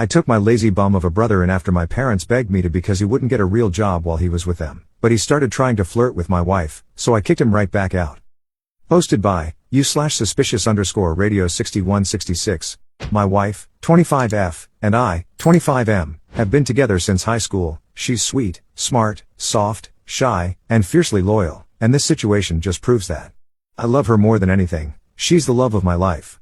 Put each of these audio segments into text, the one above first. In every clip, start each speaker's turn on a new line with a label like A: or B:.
A: I took my lazy bum of a brother in after my parents begged me to because he wouldn't get a real job while he was with them, but he started trying to flirt with my wife, so I kicked him right back out. Posted by /suspicious_radio 6166. My wife, 25F, and I, 25M, have been together since high school. She's sweet, smart, soft, shy, and fiercely loyal, and this situation just proves that. I love her more than anything. She's the love of my life.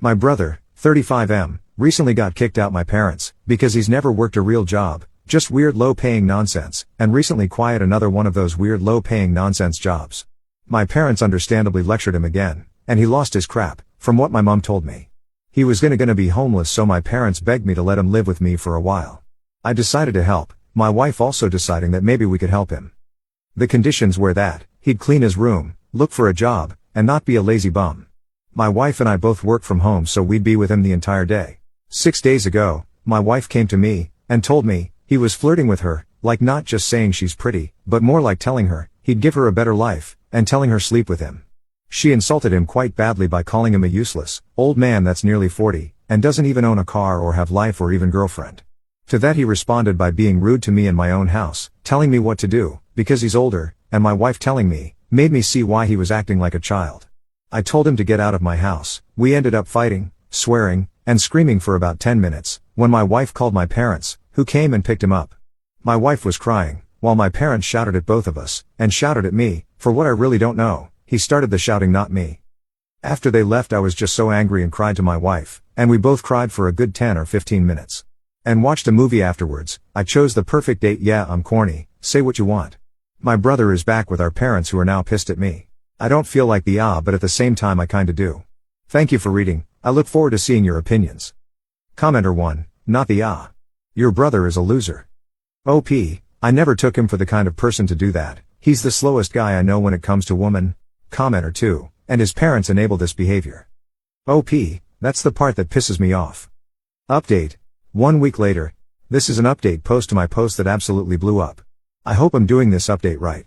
A: My brother, 35M, recently got kicked out my parents, because he's never worked a real job, just weird low-paying nonsense, and recently quiet another one of those weird low-paying nonsense jobs. My parents understandably lectured him again, and he lost his crap, from what my mom told me. He was gonna be homeless, so my parents begged me to let him live with me for a while. I decided to help, my wife also deciding that maybe we could help him. The conditions were that he'd clean his room, look for a job, and not be a lazy bum. My wife and I both work from home, so we'd be with him the entire day. 6 days ago, my wife came to me and told me he was flirting with her, like not just saying she's pretty, but more like telling her he'd give her a better life, and telling her sleep with him. She insulted him quite badly by calling him a useless old man that's nearly 40, and doesn't even own a car or have life or even girlfriend. To that he responded by being rude to me in my own house, telling me what to do, because he's older, and my wife telling me, made me see why he was acting like a child. I told him to get out of my house. We ended up fighting, swearing, and screaming for about 10 minutes, when my wife called my parents, who came and picked him up. My wife was crying, while my parents shouted at both of us, and shouted at me, for what I really don't know. He started the shouting, not me. After they left, I was just so angry and cried to my wife, and we both cried for a good 10 or 15 minutes. And watched a movie afterwards. I chose the perfect date. Yeah, I'm corny, say what you want. My brother is back with our parents, who are now pissed at me. I don't feel like the but at the same time I kinda do. Thank you for reading, I look forward to seeing your opinions. Commenter 1, not the Your brother is a loser. OP, I never took him for the kind of person to do that. He's the slowest guy I know when it comes to women. Commenter 2, and his parents enable this behavior. OP, that's the part that pisses me off. Update. 1 week later. This is an update post to my post that absolutely blew up. I hope I'm doing this update right.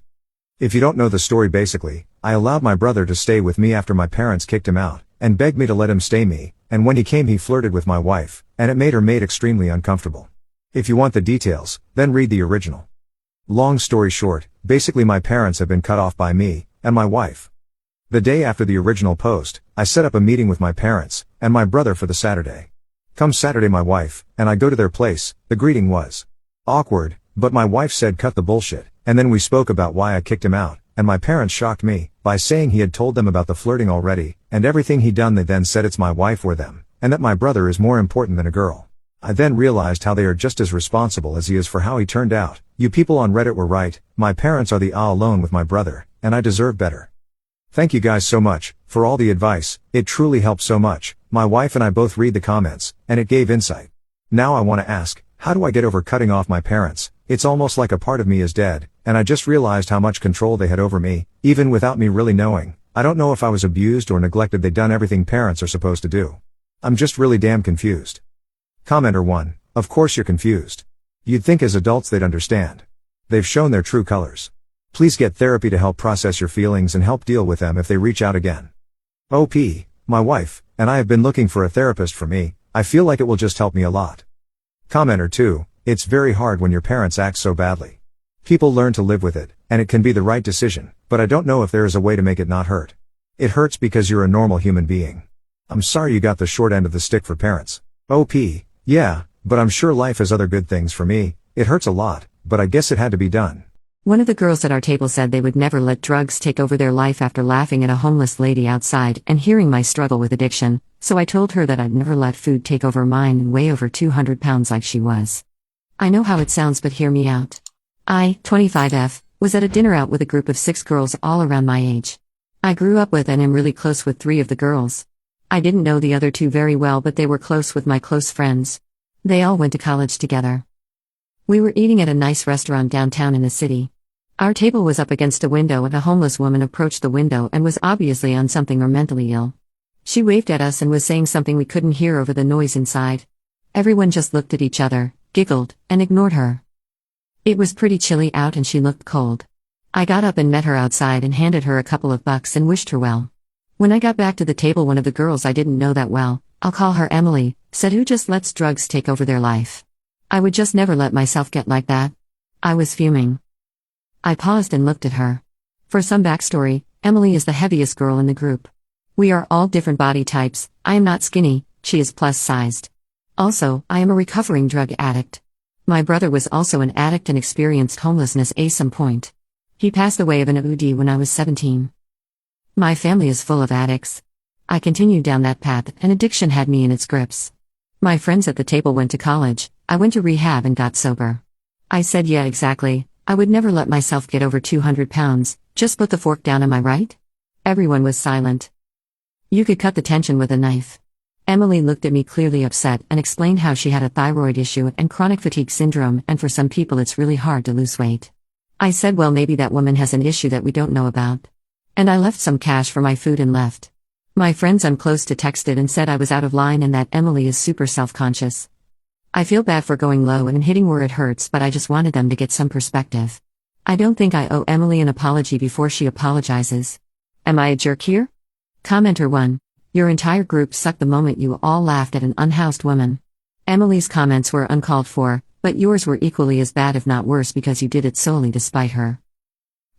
A: If you don't know the story, basically, I allowed my brother to stay with me after my parents kicked him out, and begged me to let him stay me, and when he came he flirted with my wife, and it made her maid extremely uncomfortable. If you want the details, then read the original. Long story short, basically my parents have been cut off by me, and my wife. The day after the original post, I set up a meeting with my parents, and my brother for the Saturday. Come Saturday my wife, and I go to their place. The greeting was awkward, but my wife said cut the bullshit, and then we spoke about why I kicked him out, and my parents shocked me, by saying he had told them about the flirting already, and everything he'd done. They then said it's my wife or them, and that my brother is more important than a girl. I then realized how they are just as responsible as he is for how he turned out. You people on Reddit were right, my parents are the alone with my brother, and I deserve better. Thank you guys so much, for all the advice, it truly helped so much. My wife and I both read the comments, and it gave insight. Now I want to ask, how do I get over cutting off my parents? It's almost like a part of me is dead, and I just realized how much control they had over me, even without me really knowing. I don't know if I was abused or neglected. They'd done everything parents are supposed to do. I'm just really damn confused. Commenter 1, of course you're confused. You'd think as adults they'd understand. They've shown their true colors. Please get therapy to help process your feelings and help deal with them if they reach out again. OP, my wife, and I have been looking for a therapist for me. I feel like it will just help me a lot. Commenter 2, it's very hard when your parents act so badly. People learn to live with it, and it can be the right decision, but I don't know if there is a way to make it not hurt. It hurts because you're a normal human being. I'm sorry you got the short end of the stick for parents. OP, yeah, but I'm sure life has other good things for me. It hurts a lot, but I guess it had to be done.
B: One of the girls at our table said they would never let drugs take over their life after laughing at a homeless lady outside and hearing my struggle with addiction, so I told her that I'd never let food take over mine and weigh over 200 pounds like she was. I know how it sounds, but hear me out. I, 25F, was at a dinner out with a group of 6 girls all around my age. I grew up with and am really close with 3 of the girls. I didn't know the other 2 very well, but they were close with my close friends. They all went to college together. We were eating at a nice restaurant downtown in the city. Our table was up against a window and a homeless woman approached the window and was obviously on something or mentally ill. She waved at us and was saying something we couldn't hear over the noise inside. Everyone just looked at each other, giggled, and ignored her. It was pretty chilly out and she looked cold. I got up and met her outside and handed her a couple of bucks and wished her well. When I got back to the table, one of the girls I didn't know that well I'll call her Emily, said who just lets drugs take over their life. I would just never let myself get like that. I was fuming. I paused and looked at her. For some backstory, Emily is the heaviest girl in the group. We are all different body types. I am not skinny, she is plus-sized. Also, I am a recovering drug addict. My brother was also an addict and experienced homelessness at some point. He passed away of an OD when I was 17. My family is full of addicts. I continued down that path, and addiction had me in its grips. My friends at the table went to college, I went to rehab and got sober. I said, yeah, exactly, I would never let myself get over 200 pounds, just put the fork down, am I right? Everyone was silent. You could cut the tension with a knife. Emily looked at me clearly upset and explained how she had a thyroid issue and chronic fatigue syndrome, and for some people it's really hard to lose weight. I said, well, maybe that woman has an issue that we don't know about. And I left some cash for my food and left. My friends I'm close to texted and said I was out of line and that Emily is super self-conscious. I feel bad for going low and hitting where it hurts, but I just wanted them to get some perspective. I don't think I owe Emily an apology before she apologizes. Am I a jerk here? Commenter 1. Your entire group sucked the moment you all laughed at an unhoused woman. Emily's comments were uncalled for, but yours were equally as bad if not worse because you did it solely despite her.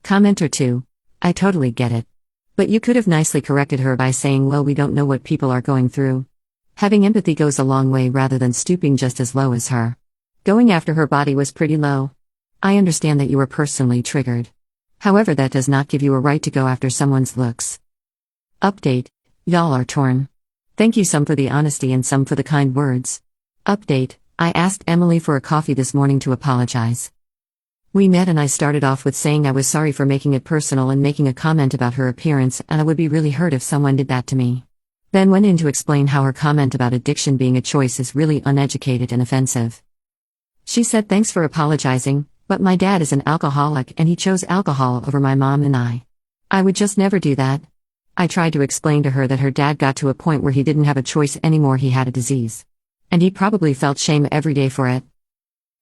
B: Commenter 2. I totally get it. But you could have nicely corrected her by saying, well, we don't know what people are going through. Having empathy goes a long way rather than stooping just as low as her. Going after her body was pretty low. I understand that you were personally triggered. However, that does not give you a right to go after someone's looks. Update. Y'all are torn. Thank you some for the honesty and some for the kind words. Update. I asked Emily for a coffee this morning to apologize. We met and I started off with saying I was sorry for making it personal and making a comment about her appearance, and I would be really hurt if someone did that to me. Then went in to explain how her comment about addiction being a choice is really uneducated and offensive. She said, thanks for apologizing, but my dad is an alcoholic and he chose alcohol over my mom and I. I would just never do that. I tried to explain to her that her dad got to a point where he didn't have a choice anymore, he had a disease. And he probably felt shame every day for it.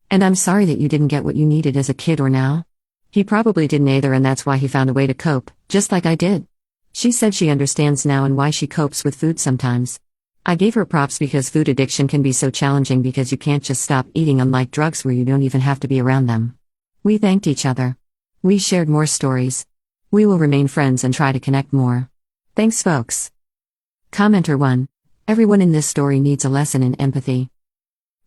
B: And I'm sorry that you didn't get what you needed as a kid or now. He probably didn't either, and that's why he found a way to cope, just like I did. She said she understands now and why she copes with food sometimes. I gave her props because food addiction can be so challenging because you can't just stop eating, unlike drugs where you don't even have to be around them. We thanked each other. We shared more stories. We will remain friends and try to connect more. Thanks, folks. Commenter 1. Everyone in this story needs a lesson in empathy.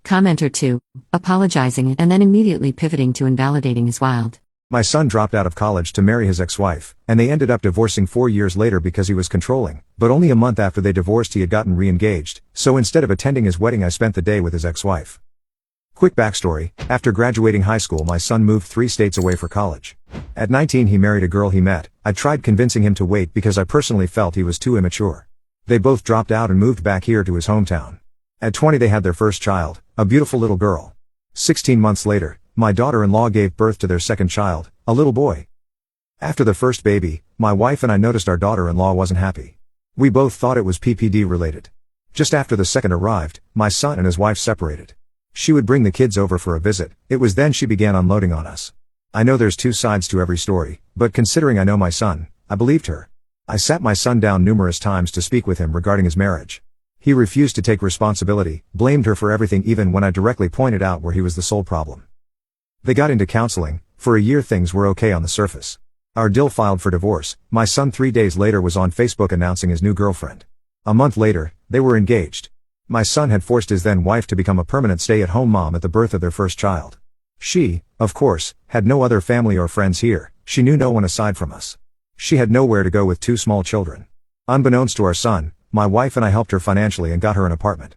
B: Commenter 2. Apologizing and then immediately pivoting to invalidating is wild.
A: My son dropped out of college to marry his ex-wife, and they ended up divorcing 4 years later because he was controlling, but only a month after they divorced he had gotten re-engaged, so instead of attending his wedding I spent the day with his ex-wife. Quick backstory, after graduating high school my son moved 3 states away for college. At 19 he married a girl he met. I tried convincing him to wait because I personally felt he was too immature. They both dropped out and moved back here to his hometown. At 20 they had their first child, a beautiful little girl. 16 months later, my daughter-in-law gave birth to their second child, a little boy. After the first baby, my wife and I noticed our daughter-in-law wasn't happy. We both thought it was PPD related. Just after the second arrived, my son and his wife separated. She would bring the kids over for a visit. It was then she began unloading on us. I know there's 2 sides to every story, but considering I know my son, I believed her. I sat my son down numerous times to speak with him regarding his marriage. He refused to take responsibility, blamed her for everything even when I directly pointed out where he was the sole problem. They got into counseling. For a year things were okay on the surface. Our Dill filed for divorce. My son 3 days later was on Facebook announcing his new girlfriend. A month later, they were engaged. My son had forced his then wife to become a permanent stay-at-home mom at the birth of their first child. She, of course, had no other family or friends here. She knew no one aside from us. She had nowhere to go with 2 small children. Unbeknownst to our son, my wife and I helped her financially and got her an apartment.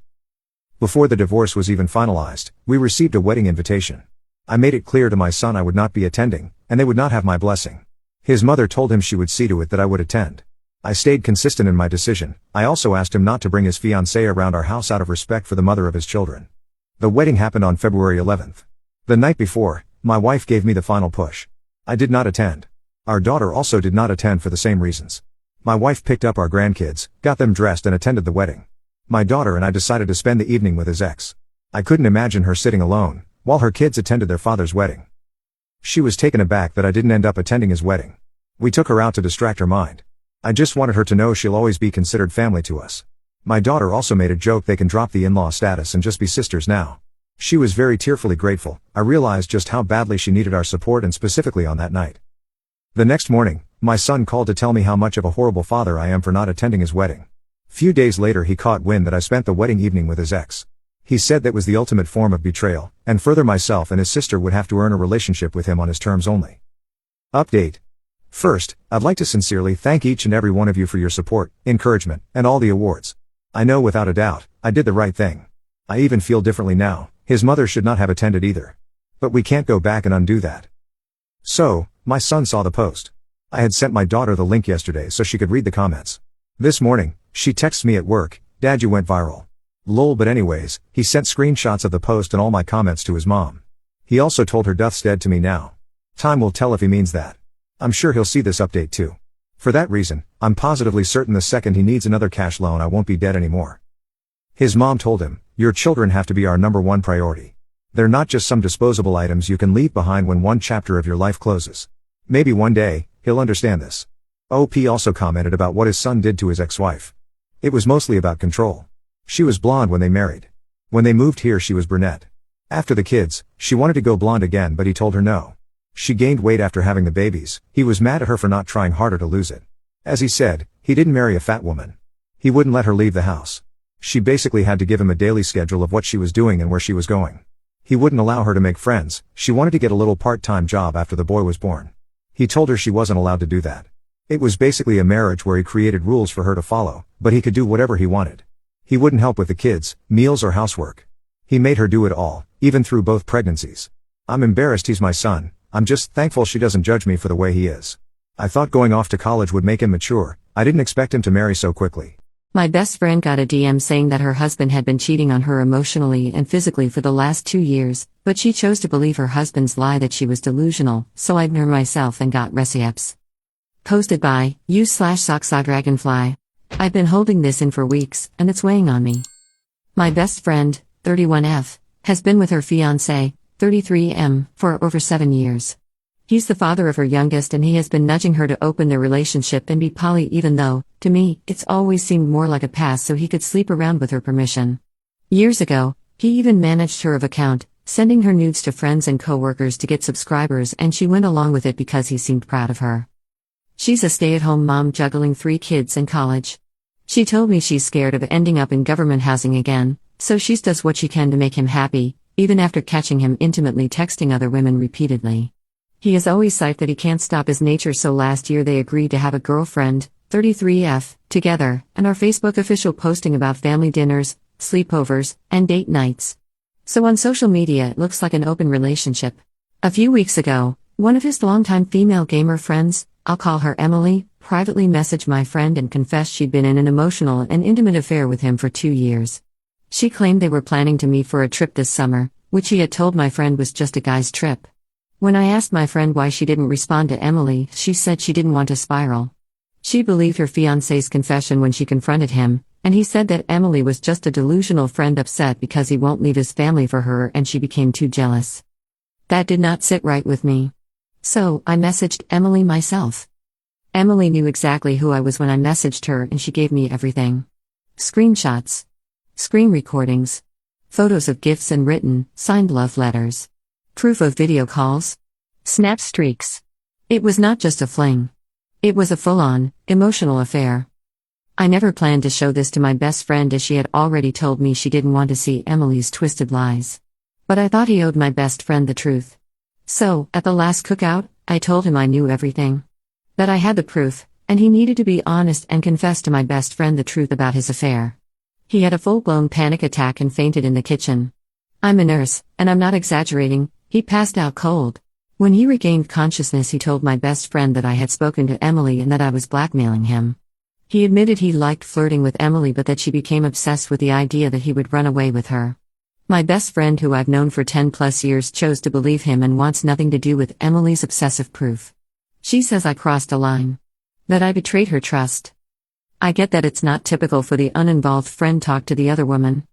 A: Before the divorce was even finalized, we received a wedding invitation. I made it clear to my son I would not be attending, and they would not have my blessing. His mother told him she would see to it that I would attend. I stayed consistent in my decision. I also asked him not to bring his fiancée around our house out of respect for the mother of his children. The wedding happened on February 11th. The night before, my wife gave me the final push. I did not attend. Our daughter also did not attend for the same reasons. My wife picked up our grandkids, got them dressed and attended the wedding. My daughter and I decided to spend the evening with his ex. I couldn't imagine her sitting alone while her kids attended their father's wedding. She was taken aback that I didn't end up attending his wedding. We took her out to distract her mind. I just wanted her to know she'll always be considered family to us. My daughter also made a joke they can drop the in-law status and just be sisters now. She was very tearfully grateful. I realized just how badly she needed our support, and specifically on that night. The next morning, my son called to tell me how much of a horrible father I am for not attending his wedding. Few days later he caught wind that I spent the wedding evening with his ex. He said that was the ultimate form of betrayal, and further myself and his sister would have to earn a relationship with him on his terms only. Update. First, I'd like to sincerely thank each and every one of you for your support, encouragement, and all the awards. I know without a doubt, I did the right thing. I even feel differently now. His mother should not have attended either. But we can't go back and undo that. So, my son saw the post. I had sent my daughter the link yesterday so she could read the comments. This morning, she texts me at work, "Dad, you went viral." Lol, but anyways, he sent screenshots of the post and all my comments to his mom. He also told her Duth's dead to me now. Time will tell if he means that. I'm sure he'll see this update too. For that reason, I'm positively certain the second he needs another cash loan I won't be dead anymore. His mom told him, "Your children have to be our number one priority. They're not just some disposable items you can leave behind when one chapter of your life closes." Maybe one day, he'll understand this. OP also commented about what his son did to his ex-wife. It was mostly about control. She was blonde when they married. When they moved here she was brunette. After the kids, she wanted to go blonde again but he told her no. She gained weight after having the babies. He was mad at her for not trying harder to lose it. As he said, he didn't marry a fat woman. He wouldn't let her leave the house. She basically had to give him a daily schedule of what she was doing and where she was going. He wouldn't allow her to make friends. She wanted to get a little part-time job after the boy was born. He told her she wasn't allowed to do that. It was basically a marriage where he created rules for her to follow, but he could do whatever he wanted. He wouldn't help with the kids, meals or housework. He made her do it all, even through both pregnancies. I'm embarrassed he's my son. I'm just thankful she doesn't judge me for the way he is. I thought going off to college would make him mature. I didn't expect him to marry so quickly.
B: My best friend got a DM saying that her husband had been cheating on her emotionally and physically for the last 2 years, but she chose to believe her husband's lie that she was delusional, so I ignored myself and got receipts. Posted by u/socksaw-dragonfly. I've been holding this in for weeks, and it's weighing on me. My best friend, 31F, has been with her fiancé, 33M, for over 7 years. He's the father of her youngest and he has been nudging her to open their relationship and be poly, even though, to me, it's always seemed more like a pass so he could sleep around with her permission. Years ago, he even managed her account, sending her nudes to friends and coworkers to get subscribers, and she went along with it because he seemed proud of her. She's a stay-at-home mom juggling 3 kids and college. She told me she's scared of ending up in government housing again, so she does what she can to make him happy, even after catching him intimately texting other women repeatedly. He is always psyched that he can't stop his nature, so last year they agreed to have a girlfriend, 33F, together, and our Facebook official posting about family dinners, sleepovers, and date nights. So on social media it looks like an open relationship. A few weeks ago, one of his longtime female gamer friends, I'll call her Emily, privately messaged my friend and confessed she'd been in an emotional and intimate affair with him for 2 years. She claimed they were planning to meet for a trip this summer, which he had told my friend was just a guy's trip. When I asked my friend why she didn't respond to Emily, she said she didn't want to spiral. She believed her fiancé's confession when she confronted him, and he said that Emily was just a delusional friend upset because he won't leave his family for her and she became too jealous. That did not sit right with me. So, I messaged Emily myself. Emily knew exactly who I was when I messaged her and she gave me everything. Screenshots. Screen recordings. Photos of gifts and written, signed love letters. Proof of video calls. Snap streaks. It was not just a fling. It was a full-on, emotional affair. I never planned to show this to my best friend as she had already told me she didn't want to see Emily's twisted lies. But I thought he owed my best friend the truth. So, at the last cookout, I told him I knew everything. That I had the proof, and he needed to be honest and confess to my best friend the truth about his affair. He had a full-blown panic attack and fainted in the kitchen. I'm a nurse, and I'm not exaggerating, he passed out cold. When he regained consciousness he told my best friend that I had spoken to Emily and that I was blackmailing him. He admitted he liked flirting with Emily but that she became obsessed with the idea that he would run away with her. My best friend, who I've known for 10+ years, chose to believe him and wants nothing to do with Emily's obsessive proof. She says I crossed a line. That I betrayed her trust. I get that it's not typical for the uninvolved friend talk to the other woman.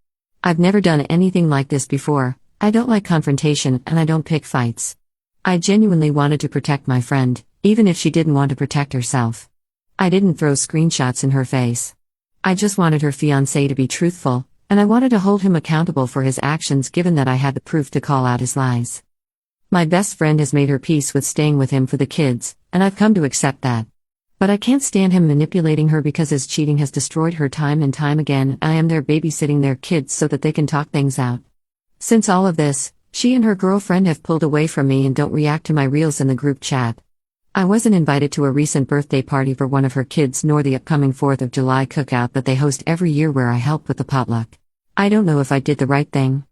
B: I've never done anything like this before. I don't like confrontation and I don't pick fights. I genuinely wanted to protect my friend, even if she didn't want to protect herself. I didn't throw screenshots in her face. I just wanted her fiancé to be truthful, and I wanted to hold him accountable for his actions given that I had the proof to call out his lies. My best friend has made her peace with staying with him for the kids, and I've come to accept that. But I can't stand him manipulating her because his cheating has destroyed her time and time again. I am there babysitting their kids so that they can talk things out. Since all of this, she and her girlfriend have pulled away from me and don't react to my reels in the group chat. I wasn't invited to a recent birthday party for one of her kids nor the upcoming 4th of July cookout that they host every year where I help with the potluck. I don't know if I did the right thing.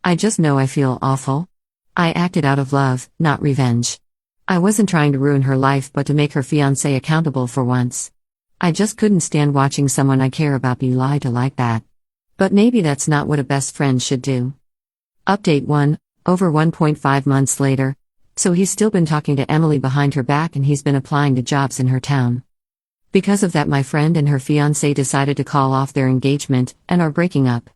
B: I just know I feel awful. I acted out of love, not revenge. I wasn't trying to ruin her life but to make her fiancé accountable for once. I just couldn't stand watching someone I care about be lied to like that. But maybe that's not what a best friend should do. Update 1, over 1.5 months later. So he's still been talking to Emily behind her back and he's been applying to jobs in her town. Because of that, my friend and her fiancé decided to call off their engagement and are breaking up.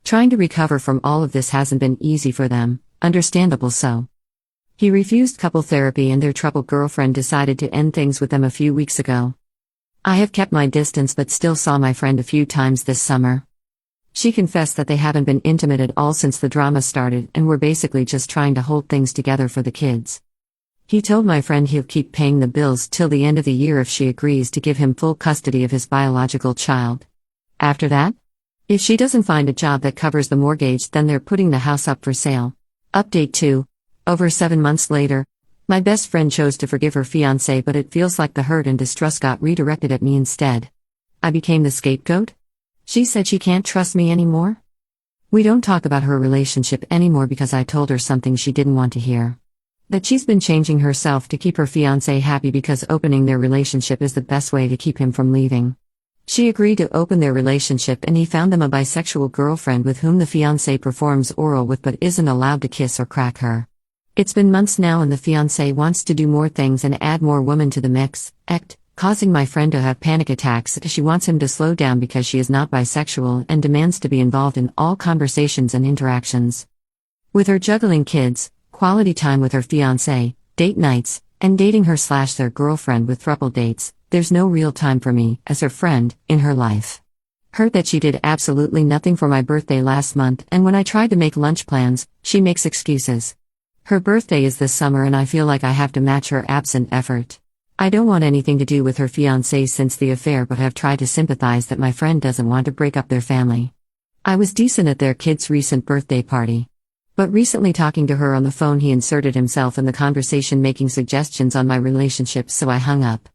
B: Trying to recover from all of this hasn't been easy for them, understandable so. He refused couple therapy and their troubled girlfriend decided to end things with them a few weeks ago. I have kept my distance but still saw my friend a few times this summer. She confessed that they haven't been intimate at all since the drama started and were basically just trying to hold things together for the kids. He told my friend he'll keep paying the bills till the end of the year if she agrees to give him full custody of his biological child. After that? If she doesn't find a job that covers the mortgage, then they're putting the house up for sale. Update 2. Over 7 months later, my best friend chose to forgive her fiancé, but it feels like the hurt and distrust got redirected at me instead. I became the scapegoat? She said she can't trust me anymore? We don't talk about her relationship anymore because I told her something she didn't want to hear. That she's been changing herself to keep her fiancé happy because opening their relationship is the best way to keep him from leaving. She agreed to open their relationship and he found them a bisexual girlfriend with whom the fiancé performs oral with but isn't allowed to kiss or crack her. It's been months now and the fiancé wants to do more things and add more women to the mix, causing my friend to have panic attacks. She wants him to slow down because she is not bisexual and demands to be involved in all conversations and interactions. With her juggling kids, quality time with her fiancé, date nights, and dating her/their girlfriend with throuple dates, there's no real time for me, as her friend, in her life. Heard that she did absolutely nothing for my birthday last month, and when I tried to make lunch plans, she makes excuses. Her birthday is this summer and I feel like I have to match her absent effort. I don't want anything to do with her fiancé since the affair but have tried to sympathize that my friend doesn't want to break up their family. I was decent at their kid's recent birthday party. But recently talking to her on the phone he inserted himself in the conversation making suggestions on my relationship so I hung up.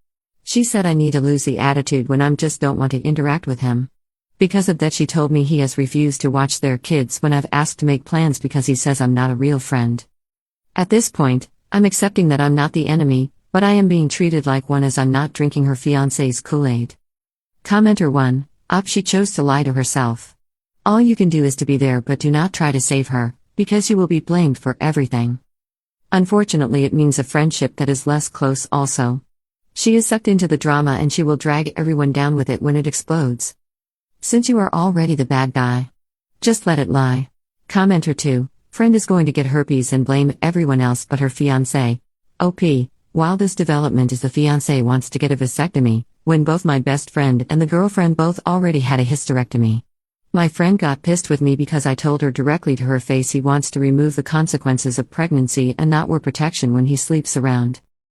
B: She said I need to lose the attitude when I just don't want to interact with him. Because of that she told me he has refused to watch their kids when I've asked to make plans because he says I'm not a real friend. At this point, I'm accepting that I'm not the enemy, but I am being treated like one as I'm not drinking her fiancé's Kool-Aid. Commenter 1, she chose to lie to herself. All you can do is to be there but do not try to save her, because you will be blamed for everything. Unfortunately it means a friendship that is less close also. She is sucked into the drama and she will drag everyone down with it when it explodes. Since you are already the bad guy, just let it lie. Commenter 2, friend is going to get herpes and blame everyone else but her fiancé. OP. While this development is the fiancé wants to get a vasectomy, when both my best friend and the girlfriend both already had a hysterectomy. My friend got pissed with me because I told her directly to her face he wants to remove the consequences of pregnancy and not wear protection when he sleeps around.